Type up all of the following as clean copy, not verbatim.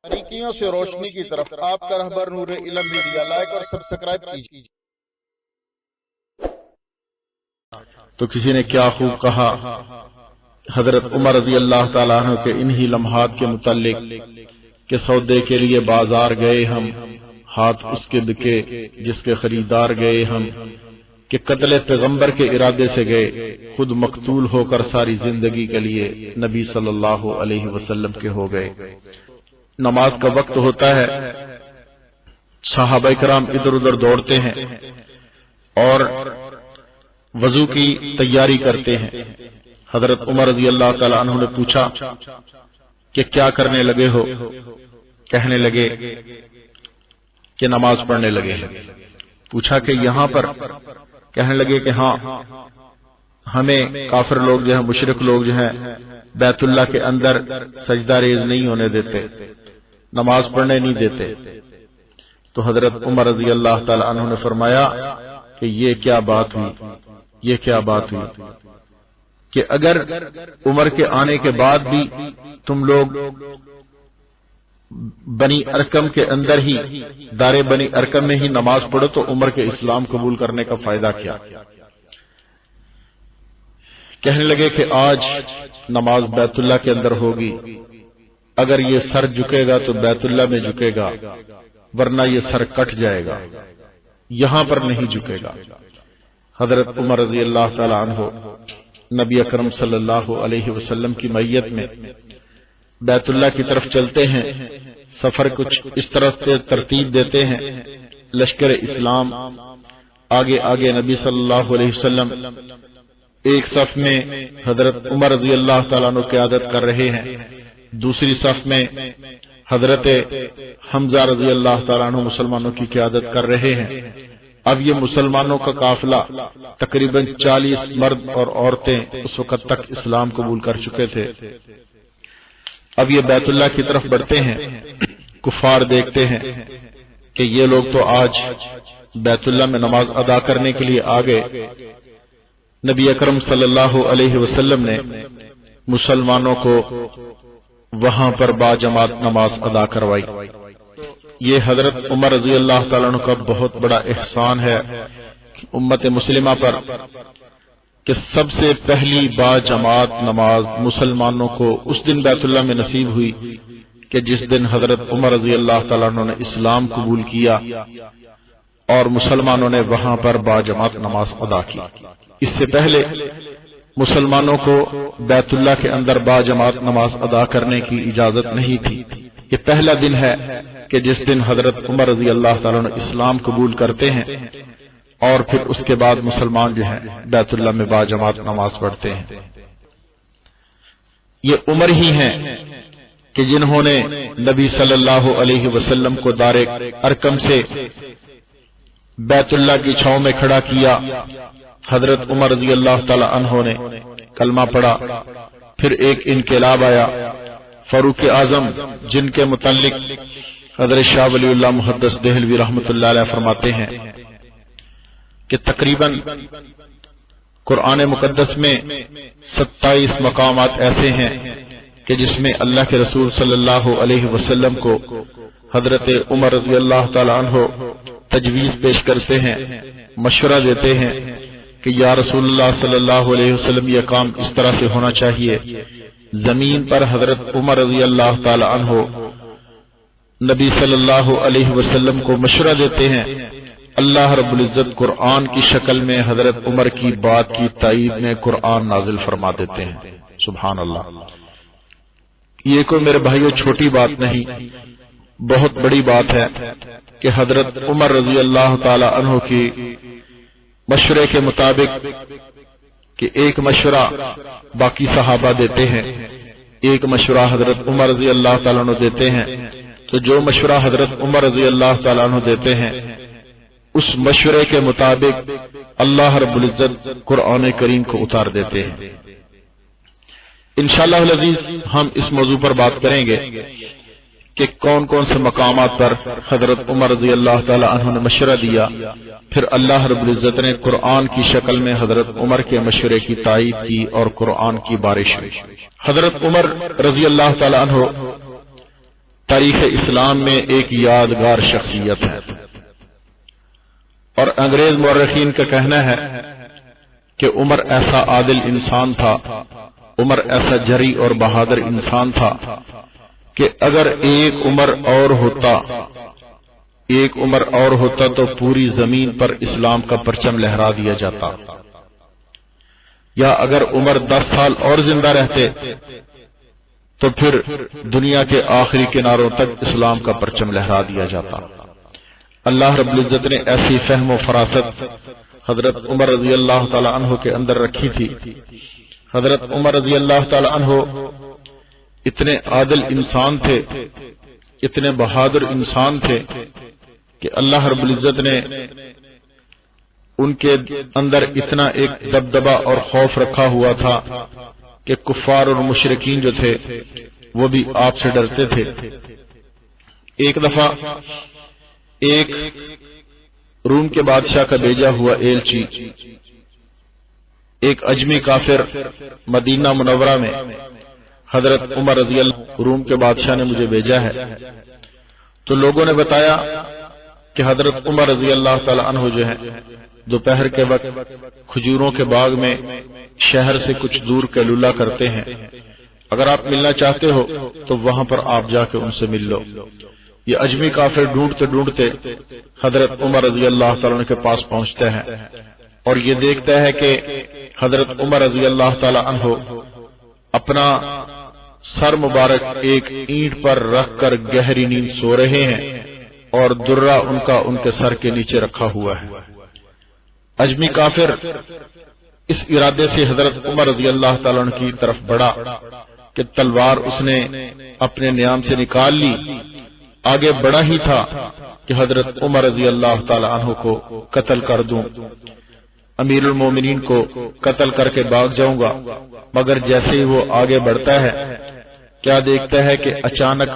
बारीकियों से रोशनी की तरफ आपका रहबर नूर इल्म मीडिया लाइक और सब्सक्राइब कीजिए। तो किसी ने क्या खूब कहा, हजरत उमर रजी अल्लाह ताला अन्हु के इन्हीं लम्हात के मुतालिक कि सौदे के लिए बाजार गए हम, हाथ उसके बिके जिसके खरीदार गए हम, कि कत्ल पैगंबर के इरादे से गए, खुद मकतूल होकर सारी जिंदगी के लिए नबी सल्लल्लाहु अलैहि वसल्लम के हो गए। नमाज का वक्त होता है, सहाबा किराम इधर उधर दौड़ते हैं और वजू की तैयारी करते हैं। हजरत उमर रजी अल्लाह ताला अन्हु ने पूछा कि क्या करने लगे हो? कहने लगे कि नमाज पढ़ने लगे हैं। पूछा कि यहां पर? कहने लगे कि हाँ, हमें काफिर लोग जो है, मुशरिक लोग जो हैं, बैतुल्लाह के अंदर सजदा रेज नहीं होने देते, नमाज पढ़ने नहीं देते। तो हजरत उमर रजी अल्लाह ताला अन्हु ने फरमाया कि ये क्या बात हुई, ये क्या बात हुई कि अगर उमर के आने के बाद भी तुम लोग बनी अरकम के अंदर ही, दारे बनी अरकम में ही नमाज पढ़ो तो उमर के इस्लाम कबूल करने का फायदा क्या? कहने लगे कि आज नमाज बैतुल्लाह के अंदर होगी, अगर ये सर झुकेगा तो बैतुल्लाह में झुकेगा, वरना ये सर कट जाएगा, यहां पर नहीं झुकेगा। हजरत उमर रजी अल्लाह ताला अन्हु नबी अकरम सल्लल्लाहु अलैहि वसल्लम की मैयत में बैतुल्लाह की तरफ चलते हैं। सफर कुछ इस तरह से तरतीब देते हैं, लश्कर इस्लाम आगे आगे, नबी सल्लल्लाहु अलैहि वसल्लम एक सफ में हजरत उमर रजी अल्लाह ताला अन्हु क़यादत कर रहे हैं, दूसरी सफ में हजरत हमजा रजी अल्लाह ताला अन्हु मुसलमानों की क़यादत कर रहे हैं। अब ये मुसलमानों का काफिला तकरीबन 40 मर्द और औरतें उस वक्त तक इस्लाम कबूल कर चुके थे। अब ये बैतुल्लाह की तरफ बढ़ते हैं। कुफार देखते हैं कि ये लोग तो आज बैतुल्लाह में नमाज अदा करने के लिए आ गए। नबी अकरम सल्लल्लाहु अलैहि वसल्लम ने मुसलमानों को वहां पर बाजमात नमाज अदा करवाई। ये हजरत उमर रजी अल्लाह ताला अन्हु का बहुत बड़ा एहसान है कि उम्मत मुस्लिमा पर कि सबसे पहली बाजमात नमाज मुसलमानों को उस दिन बैतुल्लाह में नसीब हुई कि जिस दिन हजरत उमर रजी अल्लाह ताला अन्हु ने इस्लाम कबूल किया और मुसलमानों ने वहां पर बाजमात नमाज अदा की। इससे पहले मुसलमानों को बैतुल्लाह के अंदर बाजमात नमाज अदा करने की इजाजत नहीं थी। ये पहला दिन है कि जिस दिन हजरत उमर रजी अल्लाह ताला ने इस्लाम कबूल करते हैं और फिर उसके बाद मुसलमान जो हैं बैतुल्लाह में बाजमात नमाज पढ़ते हैं। ये उमर ही हैं कि जिन्होंने नबी सल्लल्लाहु अलैहि वसल्लम को दारे अरकम से बैतुल्लाह की छांव में खड़ा किया। हजरत उमर रजी अल्लाह ताला अन्हु ने कलमा पढ़ा, फिर एक इनकलाब आया। फारूक आजम जिनके मुतालिक हजरत शाह वलीउल्लाह मुहद्दिस देहलवी रहमतुल्लाह अलैह फरमाते हैं कि तकरीबन कुरान मुकद्दस में 27 मकामात ऐसे हैं कि जिसमें अल्लाह के रसूल सल्लल्लाहु अलैहि वसल्लम को हजरत उमर रजी अल्लाह ताला अन्हु तजवीज पेश करते हैं, मशवरा देते हैं कि या रसूलुल्लाह सल्लल्लाहु अलैहि वसल्लम ये काम इस तरह से होना चाहिए। जमीन पर हजरत उमर रजी अल्लाह ताला अन्हु नबी सल्लल्लाहु अलैहि वसल्लम को मशवरा देते हैं। अल्लाह रब्बुल इज्जत कुरान की शक्ल में हजरत उमर की बात की तायीद में कुरान नाजिल फरमा देते हैं। सुभान अल्लाह। ये कोई मेरे भाइयों छोटी बात नहीं, बहुत बड़ी बात है कि हजरत उमर रजी अल्लाह ताला अन्हु की मशवरे के मुताबिक कि एक मशवरा बाकी सहाबा देते हैं, एक मशवरा हजरत उमर रजी अल्लाह ताला अन्हु देते हैं। तो जो मशवरा हजरत उमर रजी अल्लाह ताला अन्हु देते हैं उस मशवरे के मुताबिक अल्लाह रब्बुल इज्जत कुरान करीम को उतार देते हैं। इंशाअल्लाह अज़ीज हम इस मौजू पर बात करेंगे कि कौन कौन से मकामात पर हजरत उमर रजी अल्लाह ताला अन्हु ने मशवरा दिया, फिर अल्लाह रब्बुल इज्जत ने कुरान की शक्ल में हजरत उमर के मशवरे की तायीद की और कुरान की बारिश हुई। हजरत उमर रजी अल्लाह ताला अन्हु تاریخ اسلام میں ایک یادگار شخصیت ہے، اور انگریز مورخین کا کہنا ہے کہ عمر ایسا عادل انسان تھا، عمر ایسا جری اور بہادر انسان تھا کہ اگر ایک عمر اور ہوتا تو پوری زمین پر اسلام کا پرچم لہرا دیا جاتا، یا اگر عمر 10 سال اور زندہ رہتے تو پھر دنیا کے آخری کناروں تک اسلام کا پرچم لہرا دیا جاتا۔ اللہ رب العزت نے ایسی فہم و فراست حضرت عمر رضی اللہ تعالی عنہ کے اندر رکھی تھی۔ حضرت عمر رضی اللہ تعالی عنہ اتنے عادل انسان تھے، اتنے بہادر انسان تھے کہ اللہ رب العزت نے ان کے اندر اتنا ایک دبدبا اور خوف رکھا ہوا تھا کہ کفار اور مشرکین جو تھے وہ بھی آپ سے ڈرتے تھے۔ ایک دفعہ ایک روم کے بادشاہ کا بھیجا ہوا ایلچی ایک اجمی کافر مدینہ منورہ میں حضرت عمر رضی اللہ روم کے بادشاہ نے مجھے بھیجا ہے، تو لوگوں نے بتایا کہ حضرت عمر رضی اللہ تعالی عنہ جو ہے دوپہر کے وقت کھجوروں کے باغ میں شہر سے کچھ دور قیلولہ کرتے ہیں، اگر آپ ملنا چاہتے ہو تو وہاں پر آپ جا کے ان سے مل لو۔ یہ اجمی کافر ڈھونڈتے ڈھونڈتے حضرت عمر رضی اللہ تعالیٰ عنہ کے پاس پہنچتے ہیں اور یہ دیکھتا ہے کہ حضرت عمر رضی اللہ تعالی عنہ اپنا سر مبارک ایک اینٹ پر رکھ کر گہری نیند سو رہے ہیں اور درہ ان کے سر کے نیچے رکھا ہوا ہے۔ اجمی کافر اس ارادے سے حضرت عمر رضی اللہ تعالیٰ عنہ کی طرف بڑھا کہ تلوار اس نے اپنے نیام سے نکال لی، آگے بڑھا ہی تھا کہ حضرت عمر رضی اللہ تعالی عنہ کو قتل کر دوں، امیر المومنین کو قتل کر کے بھاگ جاؤں گا، مگر جیسے ہی وہ آگے بڑھتا ہے کیا دیکھتا ہے کہ اچانک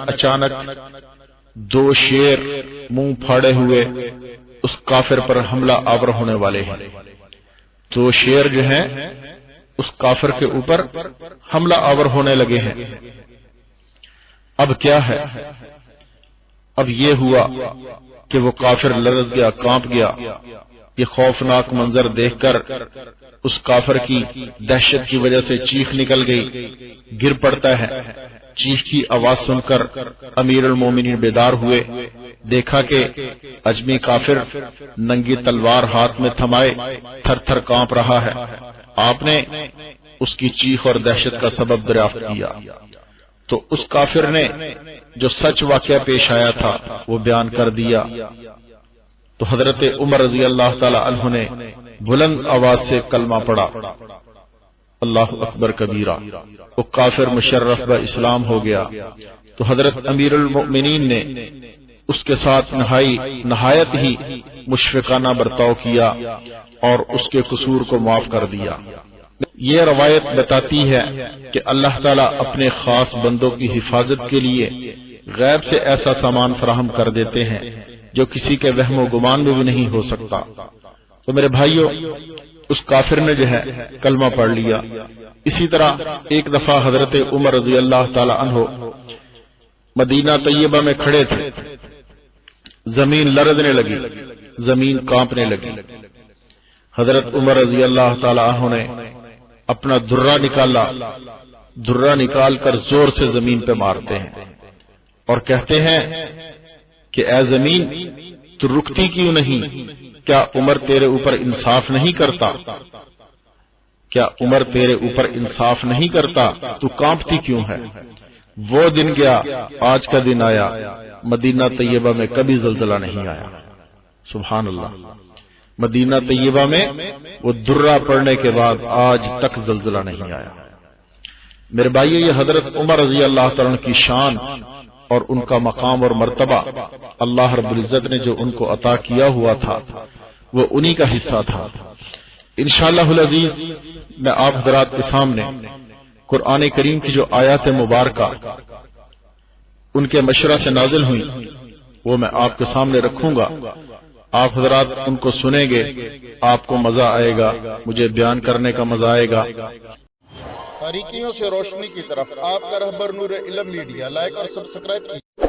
2 شیر منہ پھاڑے ہوئے اس کافر پر حملہ آور ہونے والے ہیں۔ 2 شیر جو ہیں اس کافر کے اوپر حملہ آور ہونے لگے ہیں۔ اب کیا ہے؟ اب یہ ہوا کہ وہ کافر لرز گیا، کانپ گیا۔ یہ خوفناک منظر دیکھ کر اس کافر کی دہشت کی وجہ سے چیخ نکل گئی، گر پڑتا ہے۔ چیخ کی آواز سن کر امیر المومنین بیدار ہوئے، دیکھا کہ اجمی کافر ننگی تلوار ہاتھ میں تھمائے تھر تھر کانپ رہا ہے۔ آپ نے اس کی چیخ اور دہشت کا سبب دریافت کیا تو اس کافر نے جو سچ واقعہ پیش آیا تھا وہ بیان کر دیا۔ تو حضرت عمر رضی اللہ تعالی عنہ نے بلند آواز سے کلمہ پڑھا، اللہ اکبر کبیرہ۔ وہ کافر مشرف با اسلام ہو گیا۔ تو حضرت امیر المؤمنین نے اس کے ساتھ نہایت ہی مشفقانہ برتاؤ کیا اور اس کے قصور کو معاف کر دیا۔ یہ روایت بتاتی ہے کہ اللہ تعالیٰ اپنے خاص بندوں کی حفاظت کے لیے غیب سے ایسا سامان فراہم کر دیتے ہیں جو کسی کے وہم و گمان میں بھی نہیں ہو سکتا۔ تو میرے بھائیوں، اس کافر نے جو ہے کلمہ پڑھ لیا۔ اسی طرح ایک دفعہ حضرت عمر رضی اللہ تعالی عنہ مدینہ طیبہ میں کھڑے تھے، زمین لرزنے لگی، زمین کانپنے لگی۔ حضرت عمر رضی اللہ تعالی عنہ نے اپنا درہ نکالا، درہ نکال کر زور سے زمین پہ مارتے ہیں اور کہتے ہیں کہ اے زمین تو رکتی کیوں نہیں؟ کیا عمر تیرے اوپر انصاف نہیں کرتا؟ کیا عمر تیرے اوپر انصاف نہیں کرتا؟ تو کانپتی کیوں ہے؟ وہ دن گیا، آج کا دن آیا، مدینہ طیبہ میں کبھی زلزلہ نہیں آیا۔ سبحان اللہ، مدینہ طیبہ میں وہ درہ پڑنے کے بعد آج تک زلزلہ نہیں آیا۔ میرے بھائیو، یہ حضرت عمر رضی اللہ تعالیٰ عنہ کی شان اور ان کا مقام اور مرتبہ اللہ رب العزت نے جو ان کو عطا کیا ہوا تھا وہ انہی کا حصہ تھا۔ انشاءاللہ العزیز میں آپ حضرات کے سامنے قرآن کریم کی جو آیات مبارکہ ان کے مشورہ سے نازل ہوئی وہ میں آپ کے سامنے رکھوں گا۔ آپ حضرات ان کو سنیں گے، آپ کو مزہ آئے گا، مجھے بیان کرنے کا مزہ آئے گا۔ تاریکیوں سے روشنی کی طرف آپ کا رہبر نور علم میڈیا، لائک اور سبسکرائب کیجیے۔